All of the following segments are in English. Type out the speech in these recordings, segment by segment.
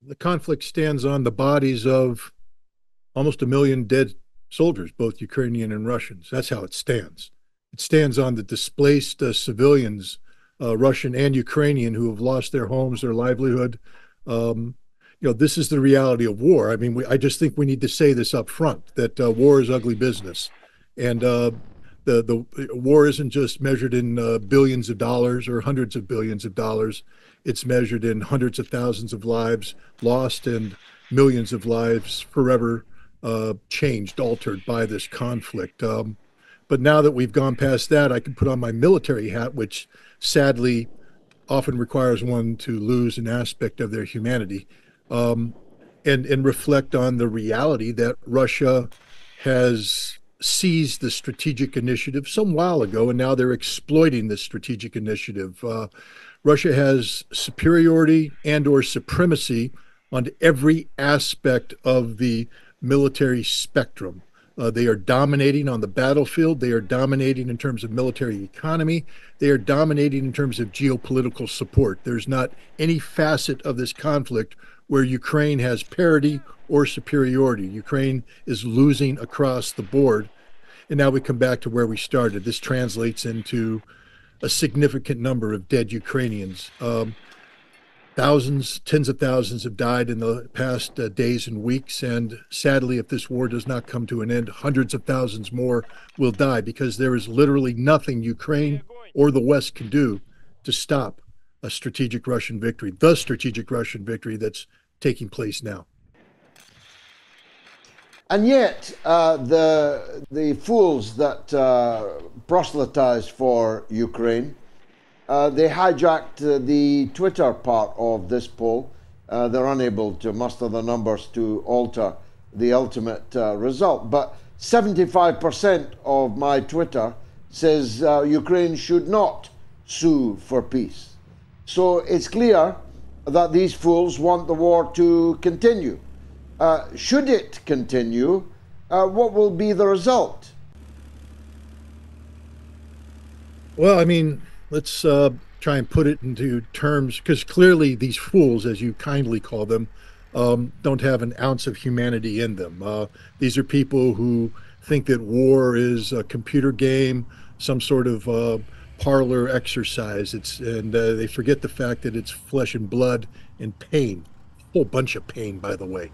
The conflict stands on the bodies of almost a million dead soldiers, both Ukrainian and Russians. That's how it stands. It stands on the displaced civilians, Russian and Ukrainian, who have lost their homes, their livelihood. Um, this is the reality of war. I mean, I just think we need to say this up front that war is ugly business, and the war isn't just measured in billions of dollars or hundreds of billions of dollars. It's measured in hundreds of thousands of lives lost and millions of lives forever changed, altered by this conflict. But now that we've gone past that, I can put on my military hat, which sadly often requires one to lose an aspect of their humanity, um, and reflect on the reality that Russia has seized the strategic initiative some while ago, and now they're exploiting the strategic initiative. Russia has superiority and or supremacy on every aspect of the military spectrum. They are dominating on the battlefield. They are dominating in terms of military economy. They are dominating in terms of geopolitical support. There's not any facet of this conflict where Ukraine has parity or superiority. Ukraine is losing across the board. And now we come back to where we started. This translates into a significant number of dead Ukrainians. Thousands, tens of thousands have died in the past days and weeks. And sadly, if this war does not come to an end, hundreds of thousands more will die because there is literally nothing Ukraine or the West can do to stop a strategic Russian victory, the strategic Russian victory that's taking place now. And yet, the fools that proselytize for Ukraine, they hijacked the Twitter part of this poll. They're unable to muster the numbers to alter the ultimate result. But 75% of my Twitter says Ukraine should not sue for peace. So it's clear that these fools want the war to continue. Should it continue, what will be the result? Well, I mean, let's try and put it into terms, because clearly these fools, as you kindly call them, don't have an ounce of humanity in them. These are people who think that war is a computer game, some sort of parlor exercise. And they forget the fact that it's flesh and blood and pain, a whole bunch of pain, by the way.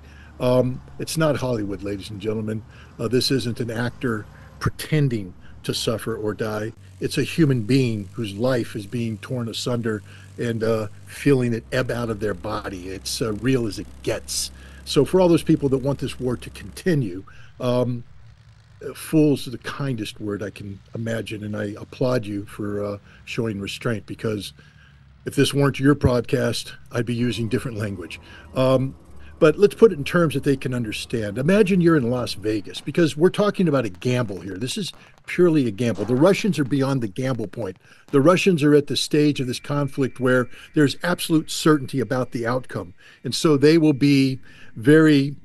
It's not Hollywood, ladies and gentlemen. This isn't an actor pretending to suffer or die. It's a human being whose life is being torn asunder and feeling it ebb out of their body. It's real as it gets. So for all those people that want this war to continue, fools is the kindest word I can imagine, and I applaud you for showing restraint, because if this weren't your podcast, I'd be using different language. But let's put it in terms that they can understand. Imagine you're in Las Vegas, because we're talking about a gamble here. This is purely a gamble. The Russians are beyond the gamble point. The Russians are at the stage of this conflict where there's absolute certainty about the outcome. And so they will be very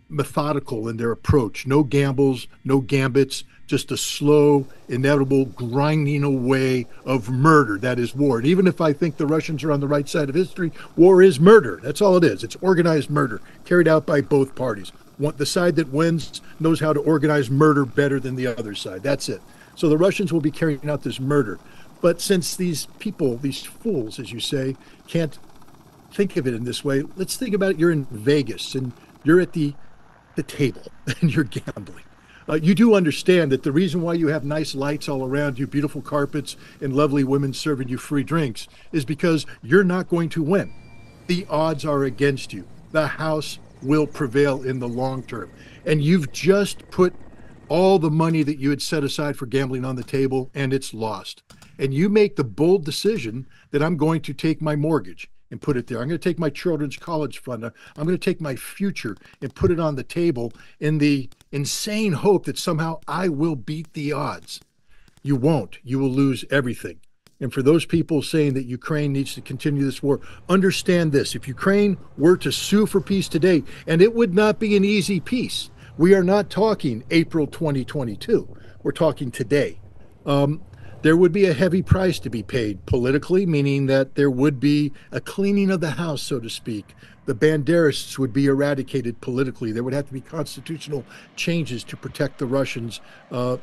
methodical in their approach. No gambles, no gambits, just a slow, inevitable grinding away of murder. That is war. And even if I think the Russians are on the right side of history, war is murder. That's all it is. It's organized murder carried out by both parties. The side that wins knows how to organize murder better than the other side. That's it. So the Russians will be carrying out this murder. But since these people, these fools, as you say, can't think of it in this way, let's think about it. You're in Vegas and you're at the table and you're gambling. You do understand that the reason why you have nice lights all around you, beautiful carpets, and lovely women serving you free drinks is because you're not going to win. The odds are against you. The house will prevail in the long term. And you've just put all the money that you had set aside for gambling on the table, and it's lost. And you make the bold decision that I'm going to take my mortgage and put it there. I'm going to take my children's college fund. I'm going to take my future and put it on the table in the insane hope that somehow I will beat the odds. You won't. You will lose everything. And for those people saying that Ukraine needs to continue this war, understand this. If Ukraine were to sue for peace today, and it would not be an easy peace, we are not talking April 2022. We're talking today. There would be a heavy price to be paid politically, meaning that there would be a cleaning of the house, so to speak. The Banderists would be eradicated politically. There would have to be constitutional changes to protect the Russians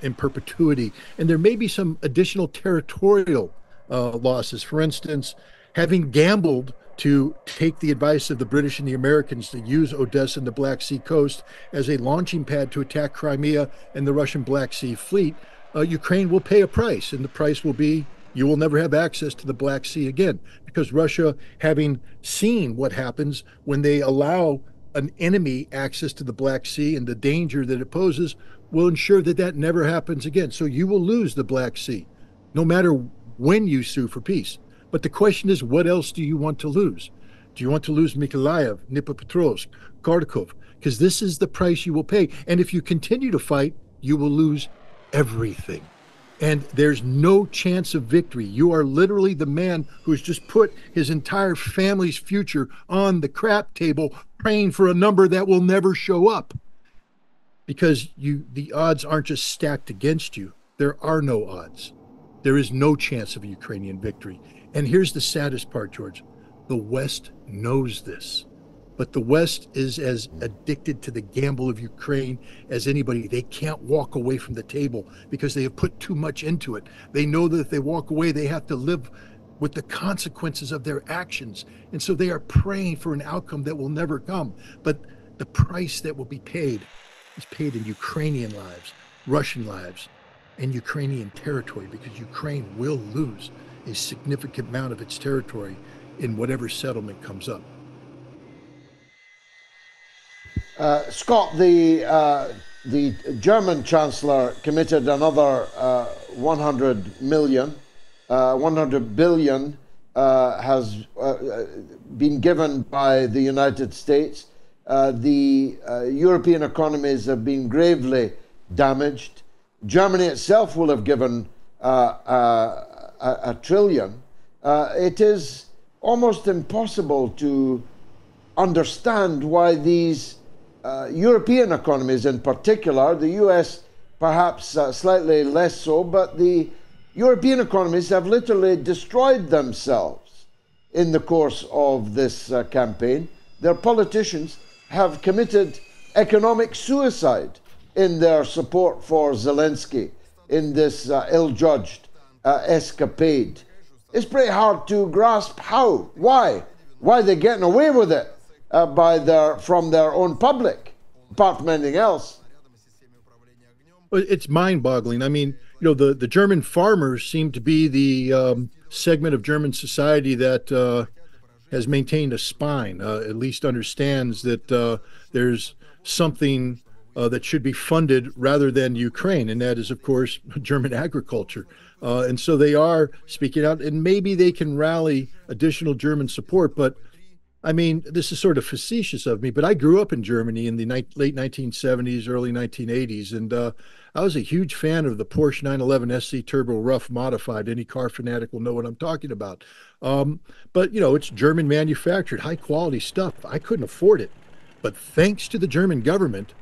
in perpetuity. And there may be some additional territorial losses. For instance, having gambled to take the advice of the British and the Americans to use Odessa and the Black Sea coast as a launching pad to attack Crimea and the Russian Black Sea fleet, Ukraine will pay a price, and the price will be you will never have access to the Black Sea again, because Russia, having seen what happens when they allow an enemy access to the Black Sea and the danger that it poses, will ensure that that never happens again. So you will lose the Black Sea, no matter when you sue for peace. But the question is, what else do you want to lose? Do you want to lose Mykolaiv, Dnipropetrovsk, Kharkov? Because this is the price you will pay. And if you continue to fight, you will lose everything. And there's no chance of victory. You are literally the man who's just put his entire family's future on the crap table, praying for a number that will never show up. Because the odds aren't just stacked against you. There are no odds. There is no chance of a Ukrainian victory. And here's the saddest part, George. The West knows this. But the West is as addicted to the gamble of Ukraine as anybody. They can't walk away from the table because they have put too much into it. They know that if they walk away, they have to live with the consequences of their actions. And so they are praying for an outcome that will never come. But the price that will be paid is paid in Ukrainian lives, Russian lives, and Ukrainian territory, because Ukraine will lose a significant amount of its territory in whatever settlement comes up. Scott, the German Chancellor committed another 100 billion has been given by the United States. The European economies have been gravely damaged. Germany itself will have given a trillion. It is almost impossible to understand why these European economies in particular, the US perhaps slightly less so, but the European economies have literally destroyed themselves in the course of this campaign. Their politicians have committed economic suicide in their support for Zelensky in this ill-judged escapade. It's pretty hard to grasp how, why they're getting away with it from their own public, apart from anything else. Well, it's mind-boggling. I mean, the German farmers seem to be the segment of German society that has maintained a spine, at least understands that there's something that should be funded rather than Ukraine, and that is, of course, German agriculture. And so they are speaking out, and maybe they can rally additional German support. But I mean, this is sort of facetious of me, but I grew up in Germany in the late 1970s, early 1980s, and I was a huge fan of the Porsche 911 SC Turbo Rough Modified. Any car fanatic will know what I'm talking about. But, it's German manufactured, high quality stuff. I couldn't afford it. But thanks to the German government,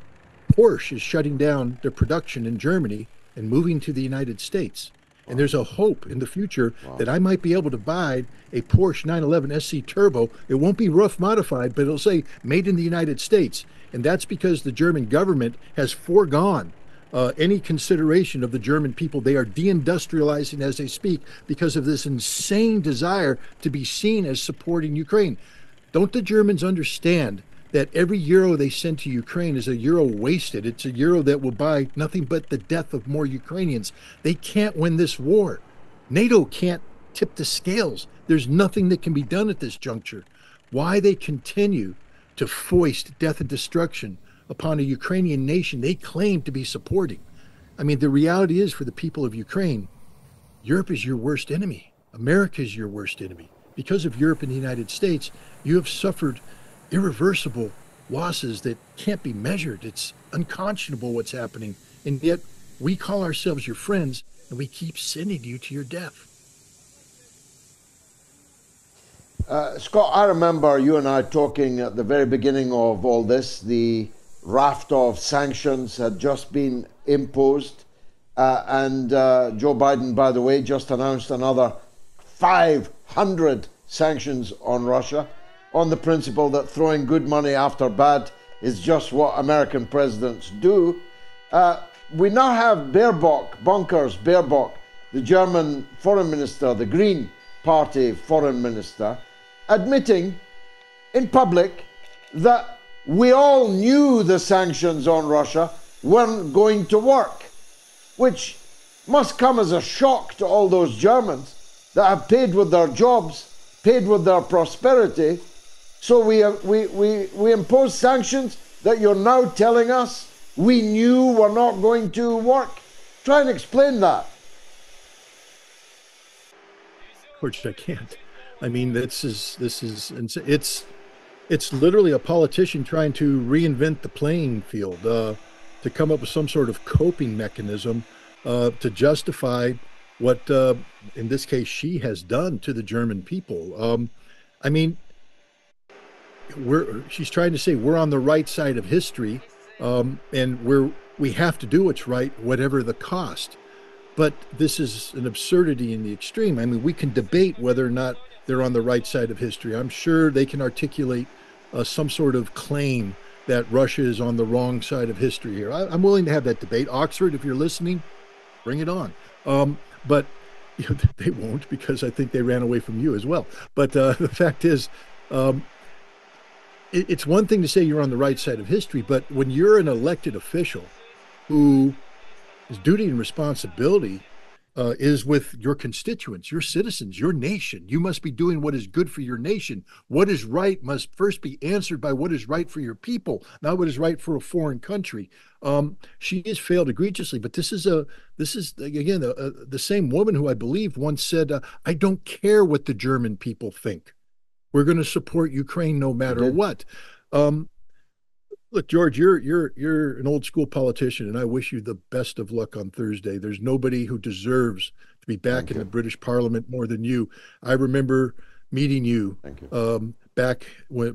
Porsche is shutting down their production in Germany and moving to the United States. And there's a hope in the future that I might be able to buy a Porsche 911 SC Turbo. It won't be rough modified, but it'll say made in the United States. And that's because the German government has foregone any consideration of the German people. They are deindustrializing as they speak because of this insane desire to be seen as supporting Ukraine. Don't the Germans understand that every euro they send to Ukraine is a euro wasted? It's a euro that will buy nothing but the death of more Ukrainians. They can't win this war. NATO can't tip the scales. There's nothing that can be done at this juncture. Why they continue to foist death and destruction upon a Ukrainian nation they claim to be supporting? I mean, the reality is, for the people of Ukraine, Europe is your worst enemy. America is your worst enemy. Because of Europe and the United States, you have suffered irreversible losses that can't be measured. It's unconscionable what's happening. And yet we call ourselves your friends, and we keep sending you to your death. Scott, I remember you and I talking at the very beginning of all this. The raft of sanctions had just been imposed. And Joe Biden, by the way, just announced another 500 sanctions on Russia on the principle that throwing good money after bad is just what American presidents do. We now have Baerbock, the German foreign minister, the Green Party foreign minister, admitting in public that we all knew the sanctions on Russia weren't going to work, which must come as a shock to all those Germans that have paid with their jobs, paid with their prosperity. So we impose sanctions that you're now telling us we knew were not going to work. Try and explain that. Which I can't. I mean, it's literally a politician trying to reinvent the playing field, to come up with some sort of coping mechanism to justify what, in this case, she has done to the German people. I mean, she's trying to say we're on the right side of history, and we have to do what's right, whatever the cost. But this is an absurdity in the extreme. I mean, we can debate whether or not they're on the right side of history. I'm sure they can articulate some sort of claim that Russia is on the wrong side of history here. I'm willing to have that debate. Oxford, if you're listening, bring it on. But you know, they won't, because I think they ran away from you as well. But the fact is, it's one thing to say you're on the right side of history, but when you're an elected official who his duty and responsibility is with your constituents, your citizens, your nation. You must be doing what is good for your nation. What is right must first be answered by what is right for your people, not what is right for a foreign country. She has failed egregiously, but this is again the same woman who I believe once said, "I don't care what the German people think. We're going to support Ukraine no matter what." Look, George, you're an old school politician, and I wish you the best of luck on Thursday. There's nobody who deserves to be back in the British Parliament more than you. I remember meeting you, back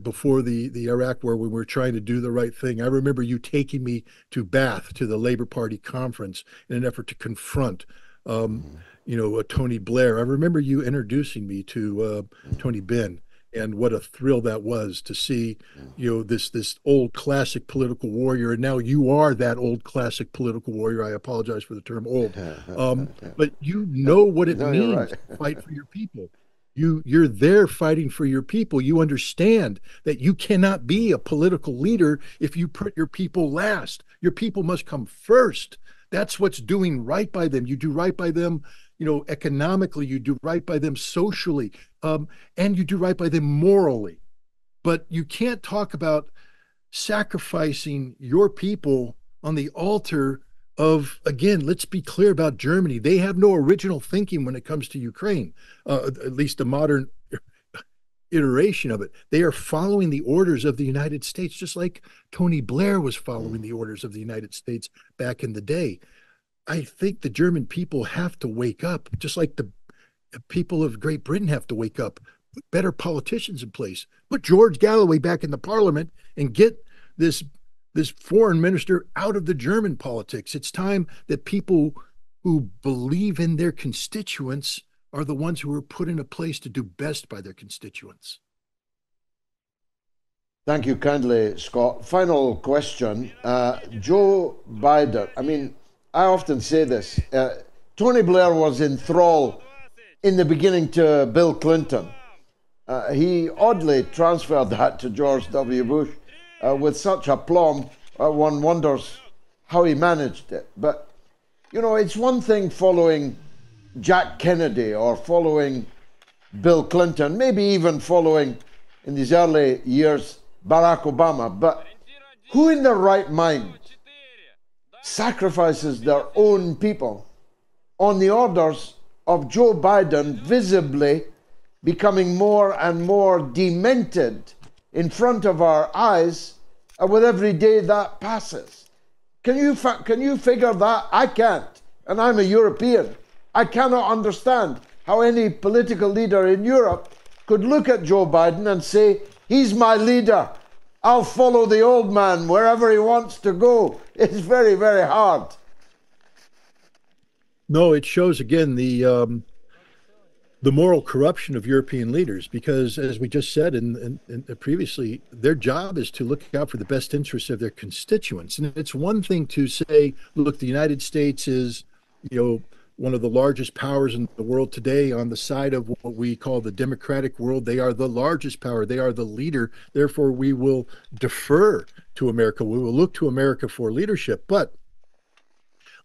before the Iraq War, when we were trying to do the right thing. I remember you taking me to Bath to the Labour Party conference in an effort to confront, Tony Blair. I remember you introducing me to Tony Benn. And what a thrill that was to see, this old classic political warrior. And now you are that old classic political warrior. I apologize for the term old. But you know what it means to fight for your people. You're there fighting for your people. You understand that you cannot be a political leader if you put your people last. Your people must come first. That's what's doing right by them. You do right by them, economically, you do right by them socially, and you do right by them morally. But you can't talk about sacrificing your people on the altar of, again, let's be clear about Germany. They have no original thinking when it comes to Ukraine, at least a modern iteration of it. They are following the orders of the United States, just like Tony Blair was following the orders of the United States back in the day. I think the German people have to wake up, just like the people of Great Britain have to wake up. Put better politicians in place. Put George Galloway back in the parliament and get this foreign minister out of the German politics. It's time that people who believe in their constituents are the ones who are put in a place to do best by their constituents. Thank you kindly, Scott. Final question. Joe Biden, I often say this. Tony Blair was in thrall in the beginning to Bill Clinton. He oddly transferred that to George W. Bush with such aplomb, one wonders how he managed it. But, it's one thing following Jack Kennedy or following Bill Clinton, maybe even following, in these early years, Barack Obama. But who in their right mind sacrifices their own people on the orders of Joe Biden, visibly becoming more and more demented in front of our eyes with every day that passes? Can you figure that? I can't, and I'm a European. I cannot understand how any political leader in Europe could look at Joe Biden and say, he's my leader. I'll follow the old man wherever he wants to go. It's very, very hard. No, it shows again the moral corruption of European leaders, because, as we just said previously, their job is to look out for the best interests of their constituents. And it's one thing to say, look, the United States is, one of the largest powers in the world today on the side of what we call the democratic world. They are the largest power. They are the leader. Therefore, we will defer to America. We will look to America for leadership. But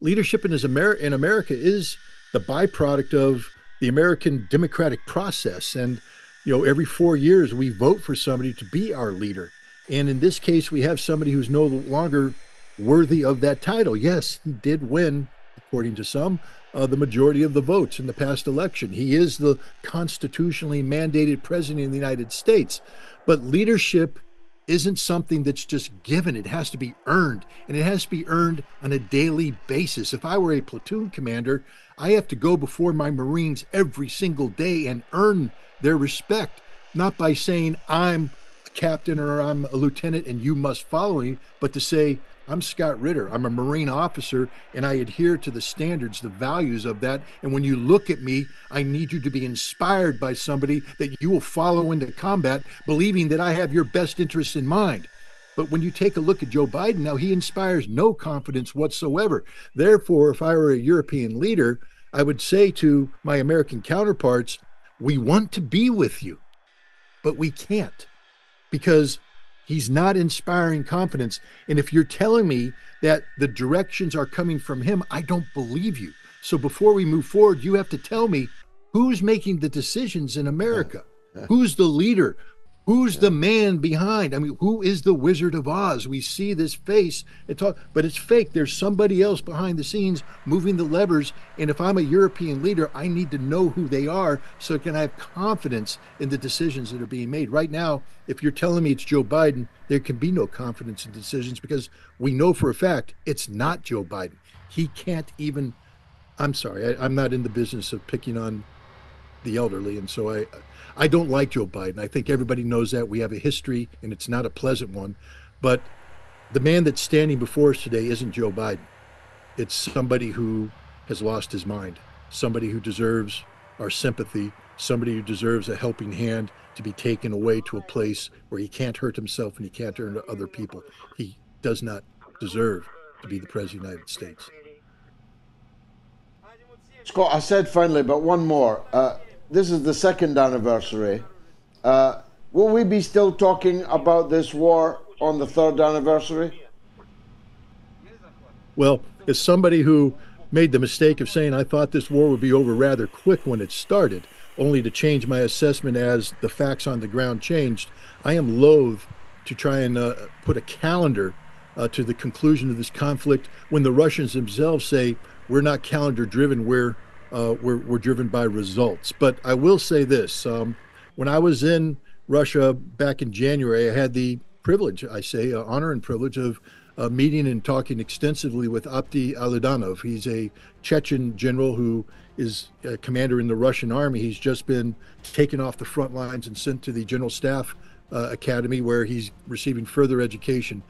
leadership in America is the byproduct of the American democratic process. And, every 4 years we vote for somebody to be our leader. And in this case, we have somebody who's no longer worthy of that title. Yes, he did win, according to some, the majority of the votes in the past election. He is the constitutionally mandated president of the United States. But leadership isn't something that's just given. It has to be earned, and it has to be earned on a daily basis. If I were a platoon commander, I have to go before my Marines every single day and earn their respect, not by saying I'm a captain or I'm a lieutenant and you must follow me, but to say, I'm Scott Ritter, I'm a Marine officer, and I adhere to the standards, the values of that. And when you look at me, I need you to be inspired by somebody that you will follow into combat, believing that I have your best interests in mind. But when you take a look at Joe Biden now, he inspires no confidence whatsoever. Therefore, if I were a European leader, I would say to my American counterparts, we want to be with you, but we can't, because he's not inspiring confidence. And if you're telling me that the directions are coming from him, I don't believe you. So before we move forward, you have to tell me who's making the decisions in America, who's the leader, who's the man behind. I mean, who is the Wizard of Oz? We see this face and talk, but it's fake. There's somebody else behind the scenes moving the levers. And if I'm a European leader, I need to know who they are so can I have confidence in the decisions that are being made. Right now, if you're telling me it's Joe Biden, there can be no confidence in decisions, because we know for a fact it's not Joe Biden. He can't even, I'm sorry, I'm not in the business of picking on the elderly. And so I don't like Joe Biden. I think everybody knows that. We have a history, and it's not a pleasant one. But the man that's standing before us today isn't Joe Biden. It's somebody who has lost his mind, somebody who deserves our sympathy, somebody who deserves a helping hand to be taken away to a place where he can't hurt himself and he can't hurt other people. He does not deserve to be the President of the United States. Scott, I said finally, but one more. This is the second anniversary. Will we be still talking about this war on the third anniversary? Well, as somebody who made the mistake of saying I thought this war would be over rather quick when it started, only to change my assessment as the facts on the ground changed, I am loath to try and put a calendar to the conclusion of this conflict when the Russians themselves say we're not calendar driven, we're driven by results. But I will say this: when I was in Russia back in January, I had the privilege, honor and privilege of meeting and talking extensively with Abdi Aludanov. He's a Chechen general who is a commander in the Russian army. He's just been taken off the front lines and sent to the General Staff Academy, where he's receiving further education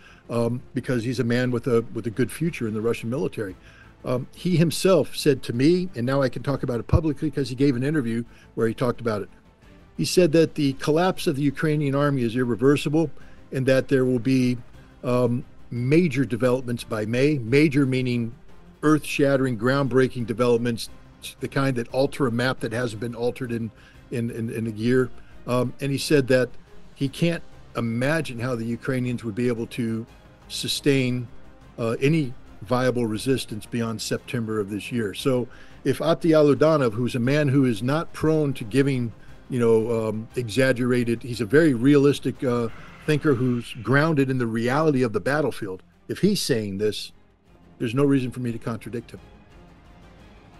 because he's a man with a good future in the Russian military. He himself said to me, and now I can talk about it publicly because he gave an interview where he talked about it. He said that the collapse of the Ukrainian army is irreversible and that there will be major developments by May, major meaning earth-shattering, groundbreaking developments, the kind that alter a map that hasn't been altered in a year. And he said that he can't imagine how the Ukrainians would be able to sustain any viable resistance beyond September of this year. So if Abdi Aludanov, who's a man who is not prone to giving, exaggerated, he's a very realistic thinker who's grounded in the reality of the battlefield. If he's saying this, there's no reason for me to contradict him.